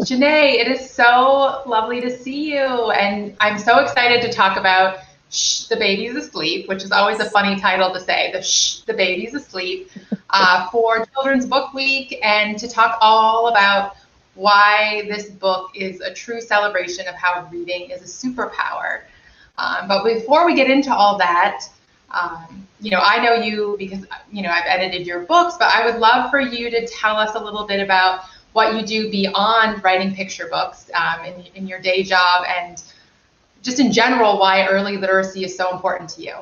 JaNay, it is so lovely to see you, and I'm so excited to talk about shh-the-babies-asleep, which is always a funny title to say, the shh-the-babies-asleep, for Children's Book Week, and to talk all about why this book is a true celebration of how reading is a superpower. But before we get into all that, I know you because, I've edited your books, but I would love for you to tell us a little bit about what you do beyond writing picture books in your day job, and just in general, why early literacy is so important to you.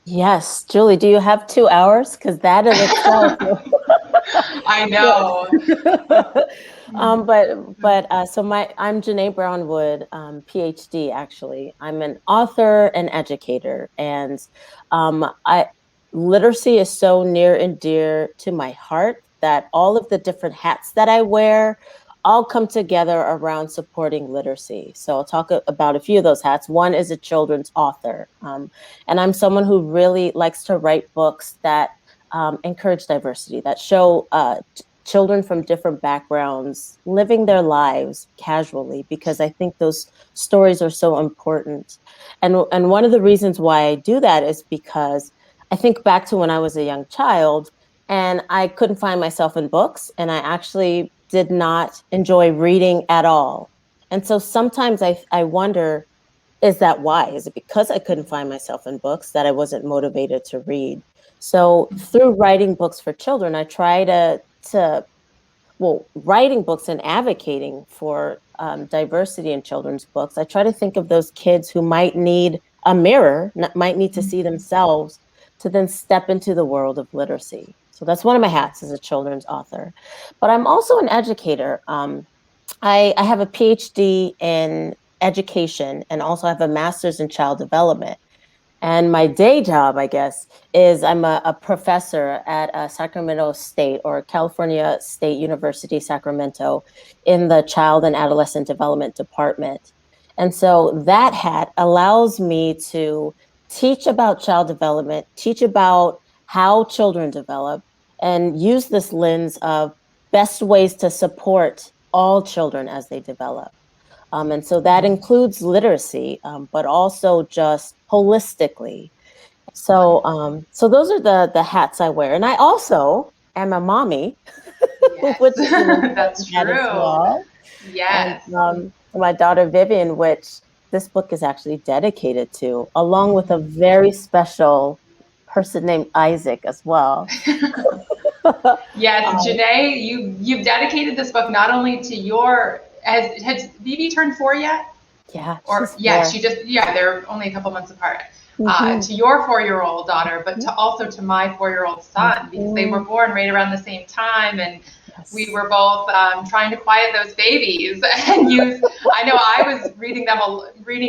Yes, Julie, do you have 2 hours? Because that in itself. I know. I'm JaNay Brown-Wood, PhD, actually. I'm an author and educator, and literacy is so near and dear to my heart that all of the different hats that I wear all come together around supporting literacy. So I'll talk about a few of those hats. One is a children's author, and I'm someone who really likes to write books that encourage diversity, that show children from different backgrounds living their lives casually, because I think those stories are so important. And one of the reasons why I do that is because I think back to when I was a young child and I couldn't find myself in books, and I actually did not enjoy reading at all. And so sometimes I wonder, is that why? Is it because I couldn't find myself in books that I wasn't motivated to read? So through writing books for children, I try writing books and advocating for diversity in children's books, I try to think of those kids who might need a mirror, might need to see themselves to then step into the world of literacy. So that's one of my hats as a children's author. But I'm also an educator. I have a PhD in education and also have a master's in child development. And my day job, I guess, is I'm a professor at Sacramento State, or California State University, Sacramento, in the Child and Adolescent Development Department. And so that hat allows me to teach about child development, teach about how children develop, and use this lens of best ways to support all children as they develop. And so that includes literacy, but also just holistically. So those are the hats I wear. And I also am a mommy. Yes. Which is That's true. as well. Yes. And my daughter Vivian, which this book is actually dedicated to, along with a very special person named Isaac as well. Yes, JaNay, you've dedicated this book not only to your, has Vivi turned 4 yet? Yeah. They're only a couple months apart. To your 4-year-old daughter, but also to my 4-year-old son, because they were born right around the same time, and we were both trying to quiet those babies. And I know I was reading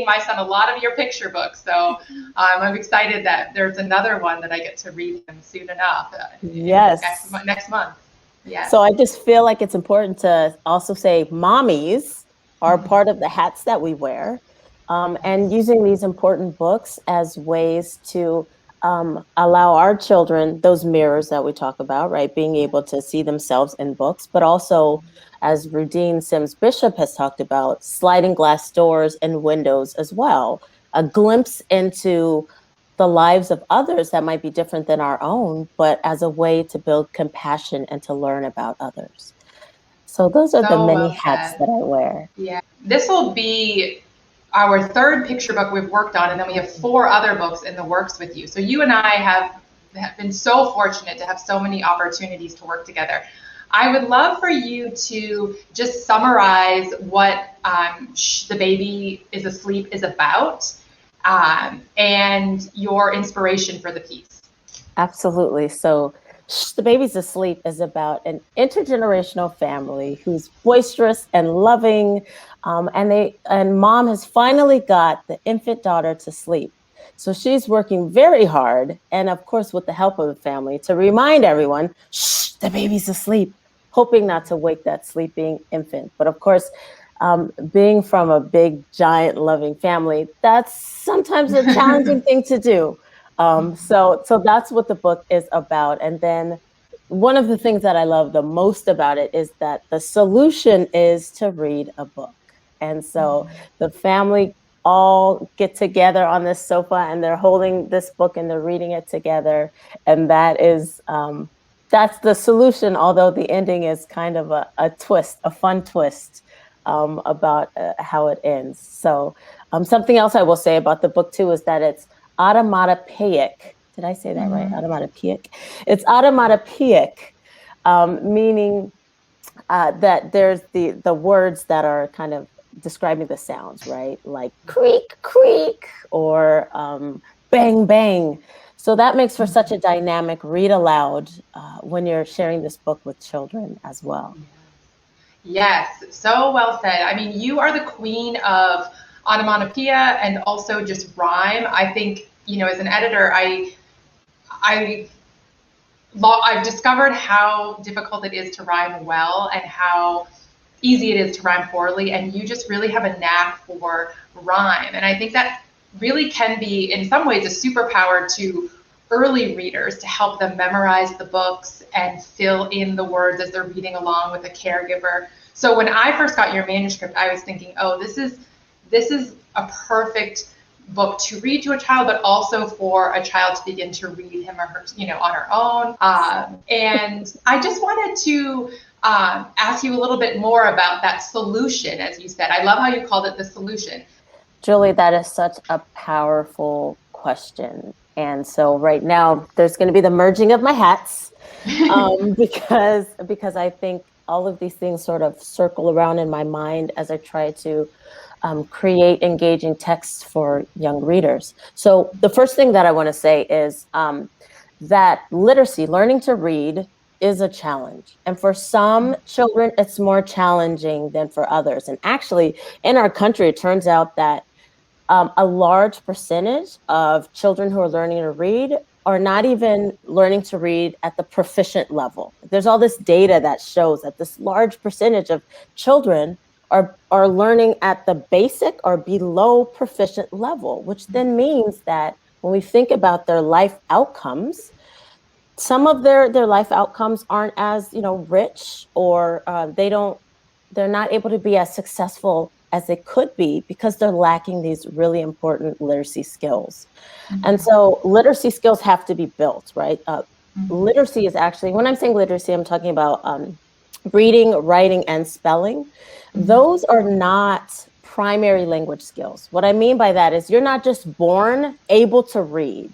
my son a lot of your picture books, so I'm excited that there's another one that I get to read him soon enough. Yes. Next month. Yeah. So I just feel like it's important to also say mommies are part of the hats that we wear, and using these important books as ways to allow our children those mirrors that we talk about, right? Being able to see themselves in books, but also, as Rudine Sims Bishop has talked about, sliding glass doors and windows as well, a glimpse into the lives of others that might be different than our own, but as a way to build compassion and to learn about others. So those are the many hats that I wear. Yeah, this will be our 3rd picture book we've worked on, and then we have 4 other books in the works with you. So you and I have been so fortunate to have so many opportunities to work together. I would love for you to just summarize what The Baby is Asleep is about, and your inspiration for the piece. Absolutely. So The Baby's Asleep is about an intergenerational family who's boisterous and loving, and mom has finally got the infant daughter to sleep. So she's working very hard, and of course with the help of the family, to remind everyone, shh, the baby's asleep, hoping not to wake that sleeping infant. But of course, being from a big, giant, loving family, that's sometimes a challenging thing to do. So that's what the book is about. And then one of the things that I love the most about it is that the solution is to read a book. And so the family all get together on this sofa and they're holding this book and they're reading it together. And that is, that's the solution, although the ending is kind of a twist, a fun twist about how it ends. So something else I will say about the book too is that it's automatopoeic. Did I say that right? Automatopoeic. It's automatopoeic, meaning that there's the words that are kind of describing the sounds, right? Like creak, creak, or bang, bang. So that makes for such a dynamic read aloud when you're sharing this book with children as well. Yes, so well said. I mean, you are the queen of onomatopoeia and also just rhyme. I think, as an editor, I've discovered how difficult it is to rhyme well and how easy it is to rhyme poorly, and you just really have a knack for rhyme. And I think that really can be, in some ways, a superpower to early readers to help them memorize the books and fill in the words as they're reading along with a caregiver. So when I first got your manuscript, I was thinking, oh, this is a perfect book to read to a child, but also for a child to begin to read him or her, on her own. And I just wanted to ask you a little bit more about that solution, as you said. I love how you called it the solution. Julie, that is such a powerful question. And so right now there's going to be the merging of my hats because I think all of these things sort of circle around in my mind as I try to create engaging texts for young readers. So the first thing that I want to say is that literacy, learning to read, is a challenge. And for some children, it's more challenging than for others. And actually, in our country, it turns out that a large percentage of children who are learning to read are not even learning to read at the proficient level. There's all this data that shows that this large percentage of children are learning at the basic or below proficient level, which then means that when we think about their life outcomes, some of their life outcomes aren't as rich, or they're not able to be as successful as they could be because they're lacking these really important literacy skills. And so literacy skills have to be built, right? Literacy is actually, when I'm saying literacy, I'm talking about reading, writing, and spelling. Those are not primary language skills. What I mean by that is you're not just born able to read.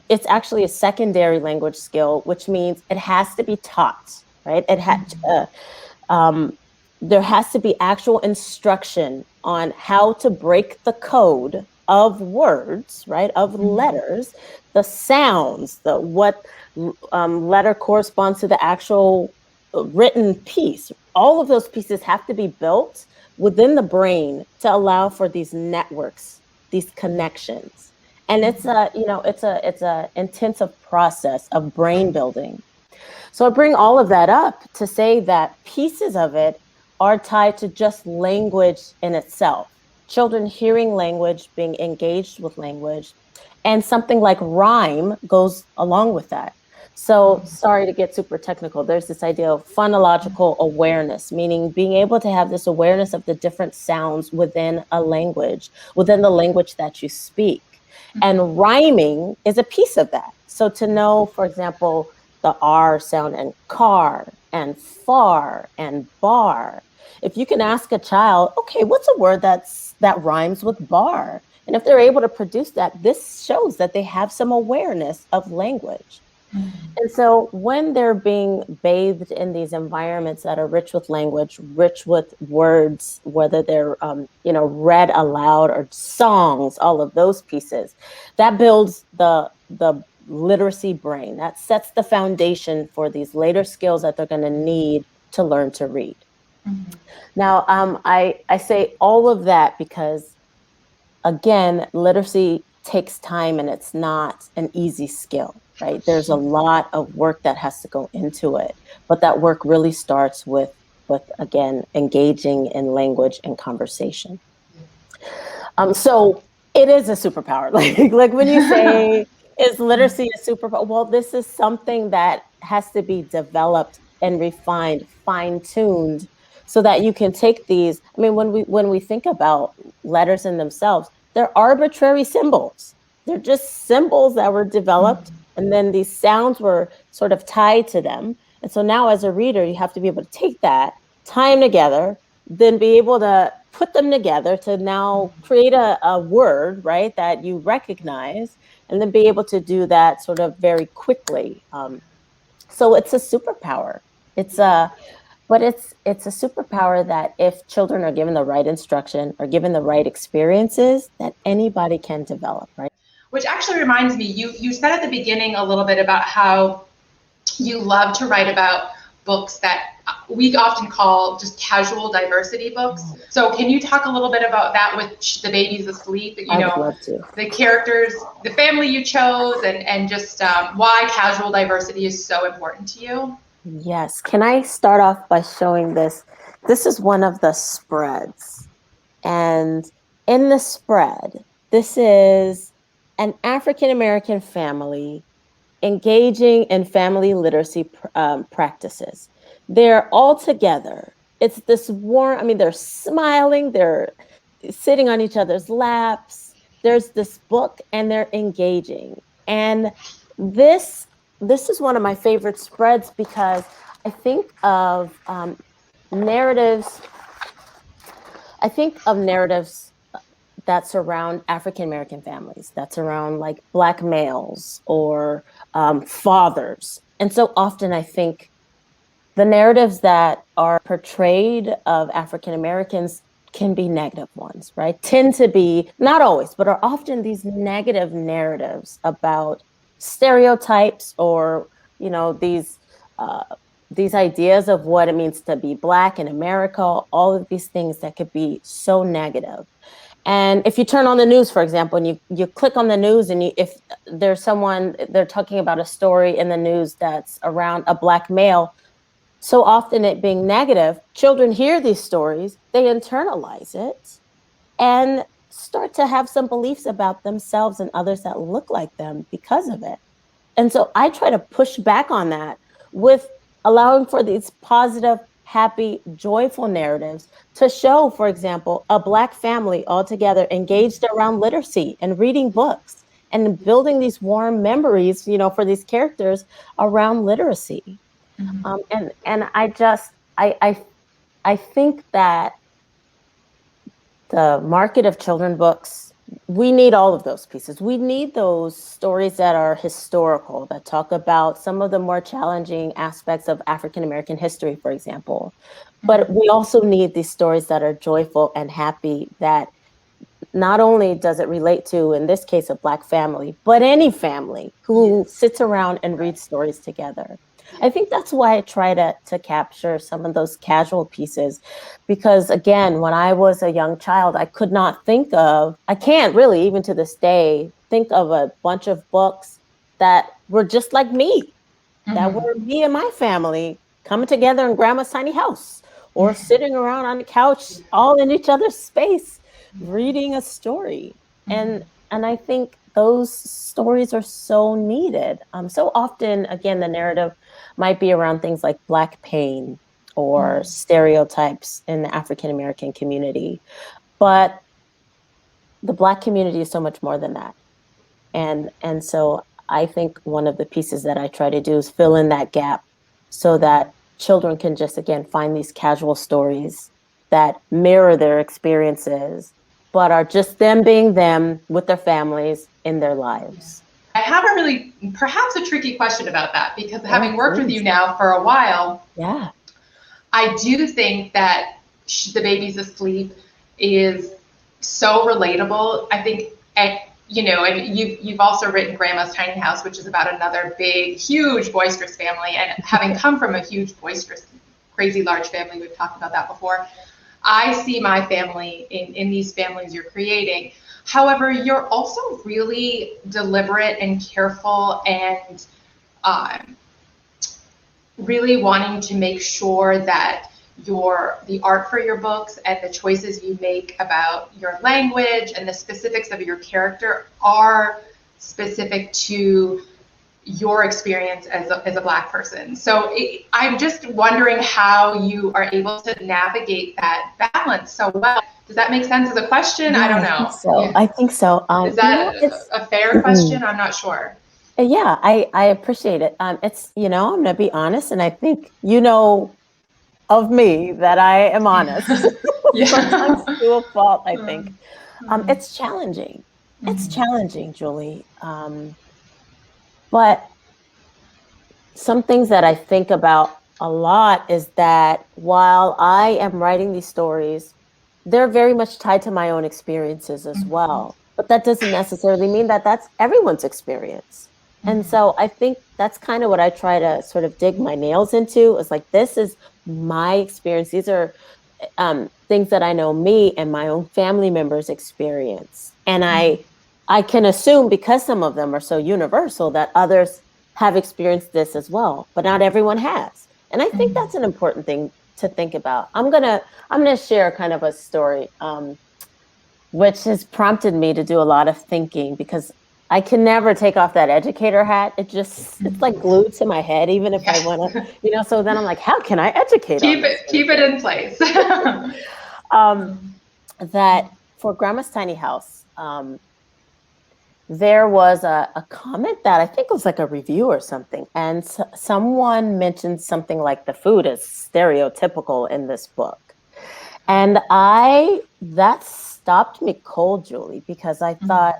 It's actually a secondary language skill, which means it has to be taught, right? There has to be actual instruction on how to break the code of words, right? Of letters, the sounds, what letter corresponds to the actual written piece. All of those pieces have to be built within the brain to allow for these networks, these connections. And it's a intensive process of brain building. So I bring all of that up to say that pieces of it are tied to just language in itself. Children hearing language, being engaged with language, and something like rhyme goes along with that. So sorry to get super technical. There's this idea of phonological awareness, meaning being able to have this awareness of the different sounds within a language, within the language that you speak. And rhyming is a piece of that. So to know, for example, the R sound and car and far and bar. If you can ask a child, okay, what's a word that rhymes with bar? And if they're able to produce that, this shows that they have some awareness of language. And so when they're being bathed in these environments that are rich with language, rich with words, whether they're read aloud or songs, all of those pieces, that builds the literacy brain. That sets the foundation for these later skills that they're going to need to learn to read. Now, I say all of that because, again, literacy takes time and it's not an easy skill, right? There's a lot of work that has to go into it, but that work really starts with again, engaging in language and conversation. So it is a superpower. Like when you say, Is literacy a superpower? Well, this is something that has to be developed and refined, fine-tuned, so that you can take these. I mean, when we think about letters in themselves, they're arbitrary symbols. They're just symbols that were developed, and then these sounds were sort of tied to them. And so now, as a reader, you have to be able to take that, tie them together, then be able to put them together to now create a word, right, that you recognize, and then be able to do that sort of very quickly. So it's a superpower. It's a but it's a superpower that if children are given the right instruction or given the right experiences, that anybody can develop, right? Which actually reminds me, you said at the beginning a little bit about how you love to write about books that we often call just casual diversity books. So can you talk a little bit about that with shh-the-babys-asleep? I would love to. The characters, the family you chose, and just why casual diversity is so important to you? Yes. Can I start off by showing this? This is one of the spreads. And in the spread, this is an African-American family engaging in family literacy practices. They're all together. It's this warm, I mean, they're smiling, they're sitting on each other's laps. There's this book and they're engaging. And this is one of my favorite spreads because I think of narratives. I think of narratives that surround African American families, that surround like Black males or fathers. And so often I think the narratives that are portrayed of African Americans can be negative ones, right? Tend to be, not always, but are often these negative narratives about stereotypes or, you know, these ideas of what it means to be Black in America, all of these things that could be so negative. And if you turn on the news, for example, and you click on the news and if there's someone, they're talking about a story in the news that's around a Black male, so often it being negative, children hear these stories, they internalize it and start to have some beliefs about themselves and others that look like them because of it. And so I try to push back on that with allowing for these positive, happy, joyful narratives to show, for example, a Black family all together engaged around literacy and reading books and building these warm memories, you know, for these characters around literacy. And I think that the market of children books, we need all of those pieces. We need those stories that are historical, that talk about some of the more challenging aspects of African American history, for example. But we also need these stories that are joyful and happy, that not only does it relate to, in this case, a Black family, but any family who sits around and reads stories together. I think that's why I try to capture some of those casual pieces, because again, when I was a young child, I could not think of, I can't really, even to this day, think of a bunch of books that were just like me, that were me and my family coming together in grandma's tiny house or sitting around on the couch, all in each other's space, reading a story. And I think those stories are so needed. So often, again, the narrative might be around things like Black pain or stereotypes in the African American community. But the Black community is so much more than that. And so I think one of the pieces that I try to do is fill in that gap so that children can just, again, find these casual stories that mirror their experiences, but are just them being them with their families in their lives. I have a really, perhaps a tricky question about that, because having worked with you now for a while, I do think that shh-the-babys-asleep is so relatable. I think, you know, and you've also written Grandma's Tiny House, which is about another big, huge, boisterous family. And having come from a huge, boisterous, crazy large family, we've talked about that before, I see my family in these families you're creating. However, you're also really deliberate and careful and really wanting to make sure that the art for your books and the choices you make about your language and the specifics of your character are specific to your experience as a Black person. So I'm just wondering how you are able to navigate that balance so well. Does that make sense as a question? Yeah, I don't I think know. so. Yeah. I think so. Is that a fair question? I'm not sure. Yeah, I appreciate it. It's, I'm going to be honest, and I think of me that I am honest. Yeah. Sometimes to a fault, I think. Mm-hmm. It's challenging. It's challenging, Julie. But some things that I think about a lot is that while I am writing these stories, they're very much tied to my own experiences as well. But that doesn't necessarily mean that that's everyone's experience. And so I think that's kind of what I try to sort of dig my nails into, is like, this is my experience. These are things that I know me and my own family members experience. And I can assume, because some of them are so universal, that others have experienced this as well, but not everyone has. And I think that's an important thing to think about. I'm gonna share kind of a story, which has prompted me to do a lot of thinking, because I can never take off that educator hat. It's like glued to my head, even if I want to, so then I'm like, how can I educate on this? Keep it in place. That for Grandma's Tiny House, there was a comment that I think was like a review or something. And someone mentioned something like the food is stereotypical in this book. And that stopped me cold, Julie, because I thought,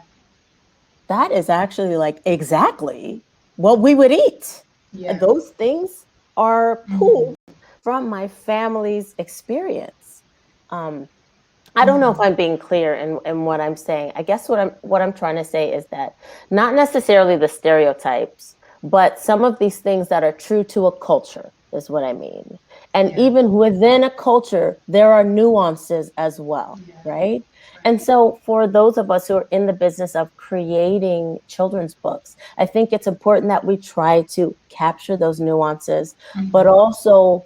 that is actually like exactly what we would eat. Yeah. Those things are pulled from my family's experience. I don't know if I'm being clear in what I'm saying. I guess what I'm trying to say is that not necessarily the stereotypes, but some of these things that are true to a culture is what I mean. And even within a culture, there are nuances as well, right? And so for those of us who are in the business of creating children's books, I think it's important that we try to capture those nuances, but also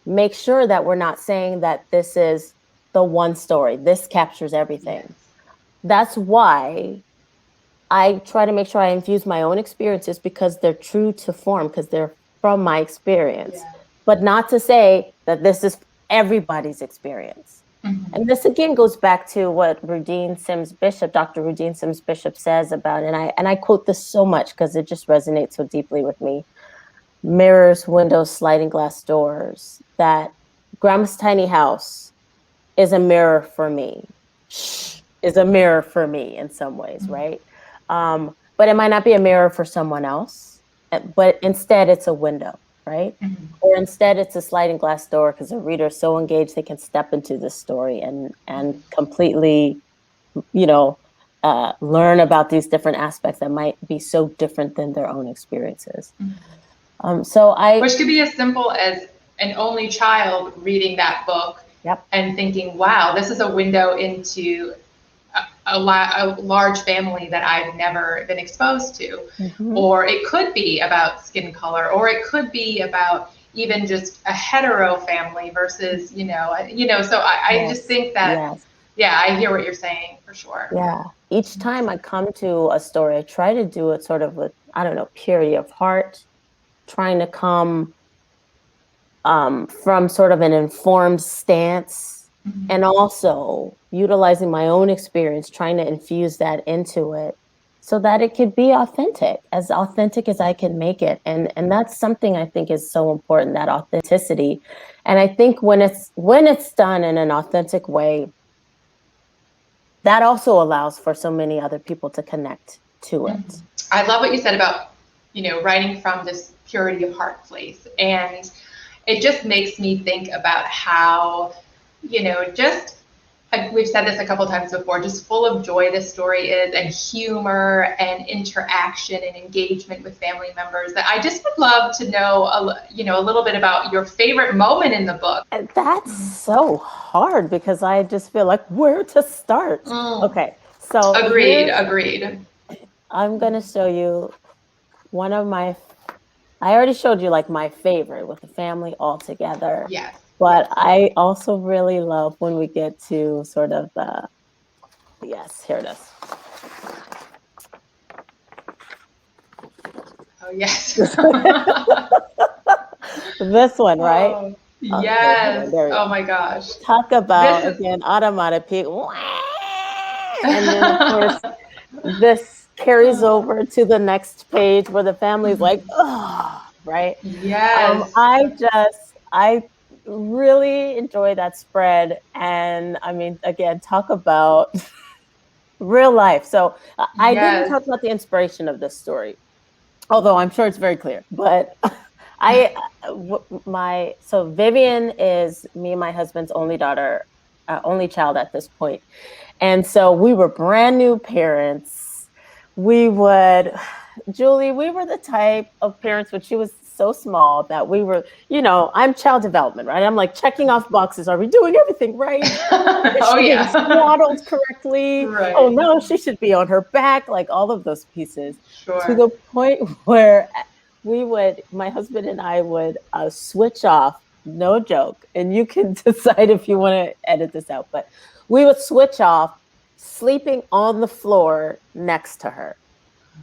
make sure that we're not saying that this is the one story. This captures everything. Yes. That's why I try to make sure I infuse my own experiences, because they're true to form, because they're from my experience, but not to say that this is everybody's experience. And this again goes back to what Dr. Rudine Sims Bishop says about, and I quote this so much because it just resonates so deeply with me. Mirrors, windows, sliding glass doors, that Grandma's Tiny House is a mirror for me. Shh is a mirror for me in some ways, right? But it might not be a mirror for someone else, but instead it's a window, right? Or instead it's a sliding glass door, because the reader is so engaged they can step into the story and completely, learn about these different aspects that might be so different than their own experiences. Which could be as simple as an only child reading that book and thinking, wow, this is a window into a large family that I've never been exposed to. Or it could be about skin color, or it could be about even just a hetero family versus, so I just think that, I hear what you're saying for sure. Yeah. Each time I come to a story, I try to do it sort of with, purity of heart, trying to come from sort of an informed stance, and also utilizing my own experience, trying to infuse that into it so that it could be authentic as I can make it. And that's something I think is so important, that authenticity. And I think when it's done in an authentic way, that also allows for so many other people to connect to it. I love what you said about, writing from this purity of heart place. And it just makes me think about how, just, we've said this a couple times before, just full of joy this story is, and humor and interaction and engagement with family members, that I just would love to know, a little bit about your favorite moment in the book. And that's so hard, because I just feel like, where to start? Okay, so agreed. I'm going to show you one of my, I already showed you like my favorite with the family all together. Yes. But I also really love when we get to sort of the, yes, here it is. Oh, yes. This one, right? Oh, Okay, hold on, yes. there we go. Oh my gosh. Talk This about, is again, onomatopoeia. And then, of course, this carries over to the next page where the family's like, oh, right? yes. I really enjoy that spread. And I mean, again, talk about real life. So I didn't Yes. talk about the inspiration of this story, although I'm sure it's very clear. But I, so Vivian is me and my husband's only daughter, only child at this point. And so we were brand new parents. Julie, we were the type of parents when she was so small that we were, I'm child development, right? I'm like checking off boxes. Are we doing everything right? Is Oh, she being yeah. swaddled correctly? Oh Right. no, she should be on her back, like all of those pieces, to Sure. the point where my husband and I would switch off, no joke, and you can decide if you want to edit this out, but we would switch off sleeping on the floor next to her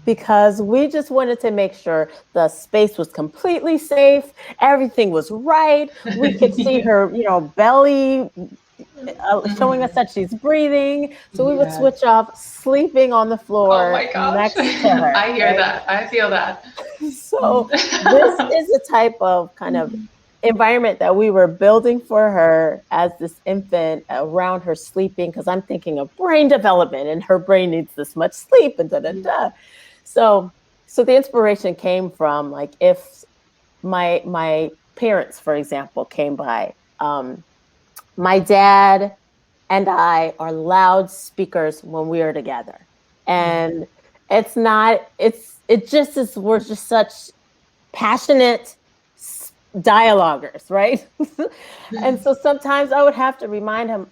because we just wanted to make sure the space was completely safe, everything was right. We could see her, belly showing us that she's breathing. So we would Yes. switch off sleeping on the Oh floor my gosh. next to her, I hear right? that. I feel that. So this is the type of kind of environment that we were building for her as this infant around her sleeping, because I'm thinking of brain development and her brain needs this much sleep and da da da. So the inspiration came from, like, if my parents, for example, came by, my dad and I are loud speakers when we are together. And it just is, we're just such passionate dialoguers, right? And so sometimes I would have to remind him,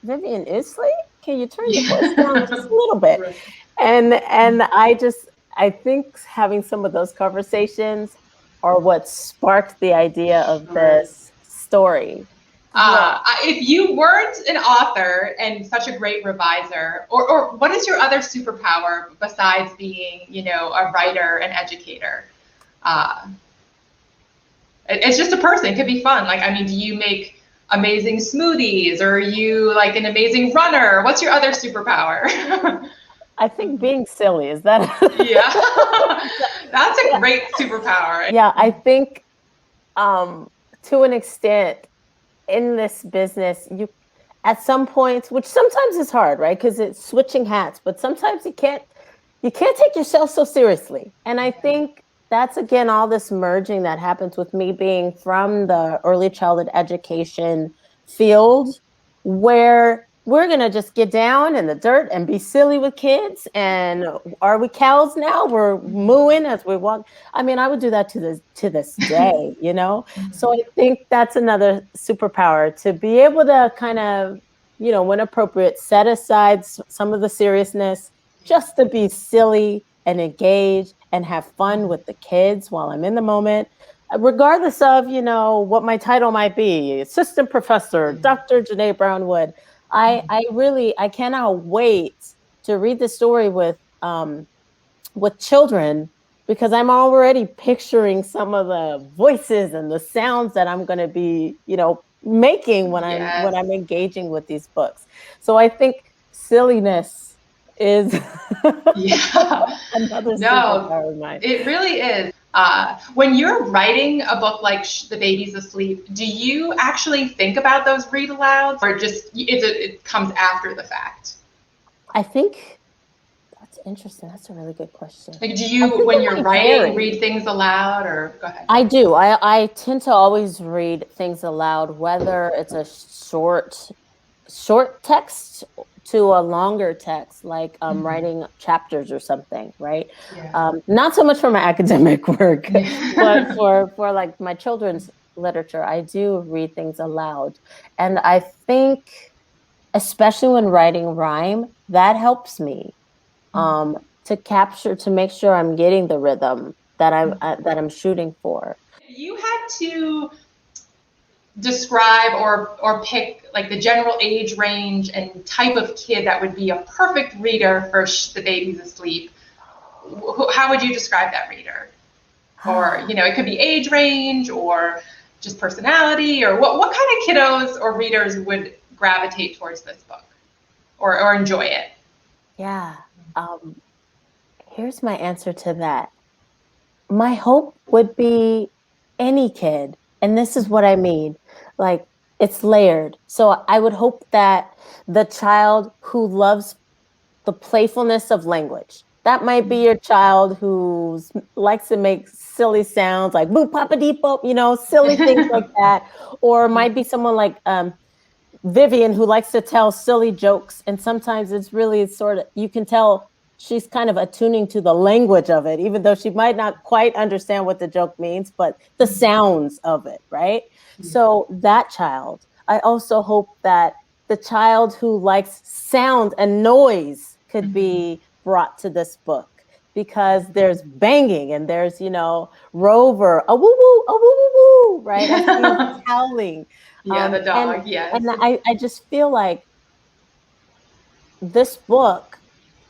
Vivian is asleep. Can you turn your voice down just a little bit? Right. And I think having some of those conversations are what sparked the idea of Sure. this story. Well, If you weren't an author and such a great reviser, or what is your other superpower besides being, a writer and educator? Uh, it's just a person. It could be fun. Like, I mean, do you make amazing smoothies, or are you like an amazing runner? What's your other superpower? I think being silly is that. Yeah, that's a great superpower. Yeah, I think to an extent in this business, you at some points, which sometimes is hard, right? Because it's switching hats, but sometimes you can't take yourself so seriously. And I think that's, again, all this merging that happens with me being from the early childhood education field, where we're going to just get down in the dirt and be silly with kids. And are we cows now? We're mooing as we walk. I mean, I would do that to this day, So I think that's another superpower, to be able to kind of, when appropriate, set aside some of the seriousness just to be silly and engage and have fun with the kids while I'm in the moment, regardless of, what my title might be, assistant professor, Dr. JaNay Brown-Wood. I cannot wait to read the story with children, because I'm already picturing some of the voices and the sounds that I'm going to be, making when I'm engaging with these books. So I think silliness is another superpower of mine. It really is. When you're writing a book like The Baby's Asleep, do you actually think about those read alouds, or just it comes after the fact? I think that's interesting. That's a really good question. Like, do you, when you're writing, read things aloud, or go ahead? I do. I tend to always read things aloud, whether it's a short text to a longer text, like writing chapters or something, right? Yeah. Not so much for my academic work, but for like my children's literature, I do read things aloud. And I think, especially when writing rhyme, that helps me to make sure I'm getting the rhythm that I'm shooting for. You had to describe or pick like the general age range and type of kid that would be a perfect reader for The Baby's Asleep. How would you describe that reader? Or, it could be age range or just personality, or what kind of kiddos or readers would gravitate towards this book or enjoy it? Yeah. Here's my answer to that. My hope would be any kid. And this is what I mean. Like, it's layered. So I would hope that the child who loves the playfulness of language, that might be your child who likes to make silly sounds like boop, papa, deep, boop, silly things like that. Or might be someone like Vivian, who likes to tell silly jokes. And sometimes it's really sort of, you can tell she's kind of attuning to the language of it, even though she might not quite understand what the joke means, but the sounds of it, right? So that child, I also hope that the child who likes sound and noise could be brought to this book, because there's banging and there's, Rover, a woo woo, a woo woo woo, right? As he's howling. Yeah, the dog, yes. And I just feel like this book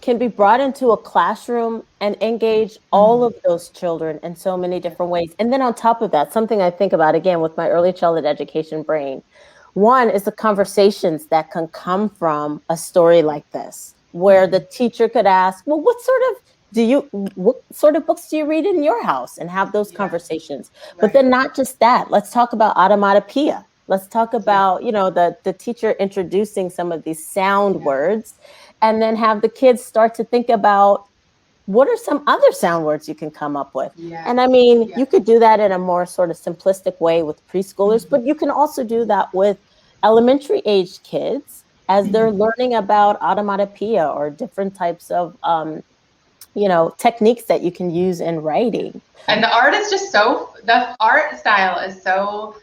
can be brought into a classroom and engage all of those children in so many different ways. And then on top of that, something I think about again with my early childhood education brain, one is the conversations that can come from a story like this, where the teacher could ask, well, what sort of books do you read in your house, and have those conversations. But then not just that, let's talk about automatopoeia. Let's talk about, the teacher introducing some of these sound words, and then have the kids start to think about what are some other sound words you can come up with. And I mean, you could do that in a more sort of simplistic way with preschoolers, but you can also do that with elementary age kids as they're learning about automatopoeia or different types of, techniques that you can use in writing. And the art style is so,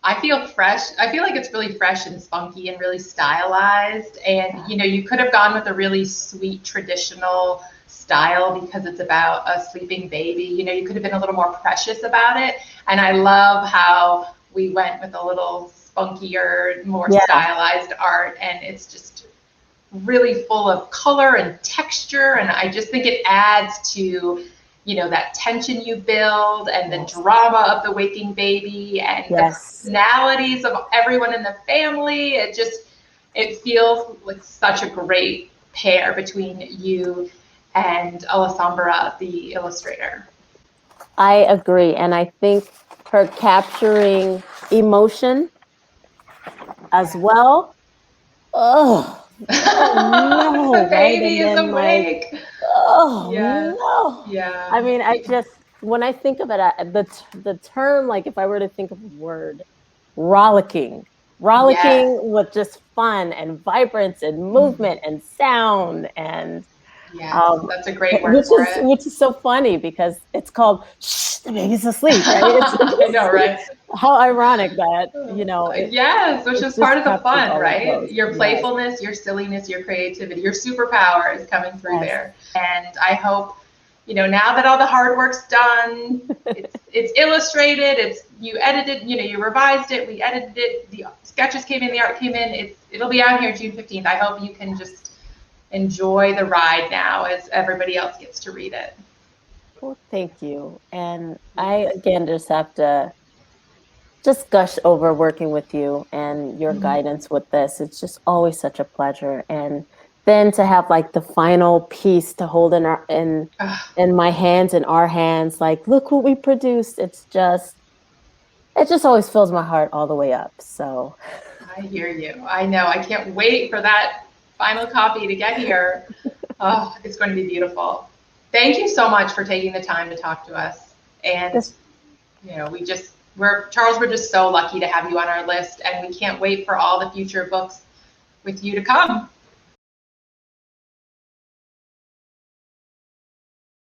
I feel fresh. I feel like it's really fresh and spunky and really stylized. And, you could have gone with a really sweet traditional style because it's about a sleeping baby. You could have been a little more precious about it. And I love how we went with a little spunkier, more stylized art. And it's just really full of color and texture. And I just think it adds to that tension you build and the drama of the waking baby and the personalities of everyone in the family. It feels like such a great pair between you and Alessandra, the illustrator. I agree. And I think her capturing emotion as well. Oh no. The baby is awake. No. Yeah. I mean, when I think of it, the term, like if I were to think of a word, rollicking with just fun and vibrance and movement and sound and that's a great word for it. Which is so funny because it's called shh-the-babys-asleep, right? I know, right? How ironic that, yes, which is part of the fun, right? Your playfulness, your silliness, your creativity, your superpower is coming through there. And I hope, now that all the hard work's done, it's illustrated, you edited, you revised it, we edited it, the sketches came in, the art came in, it'll be out here June 15th. I hope you can just enjoy the ride now as everybody else gets to read it. Well, thank you. And I, again, just have to gush over working with you and your guidance with this. It's just always such a pleasure. And then to have like the final piece to hold in my hands, in our hands, like, look what we produced. It just always fills my heart all the way up. So I hear you. I know. I can't wait for that final copy to get here. Oh, it's going to be beautiful. Thank you so much for taking the time to talk to us. And, Charles, we're just so lucky to have you on our list, and we can't wait for all the future books with you to come.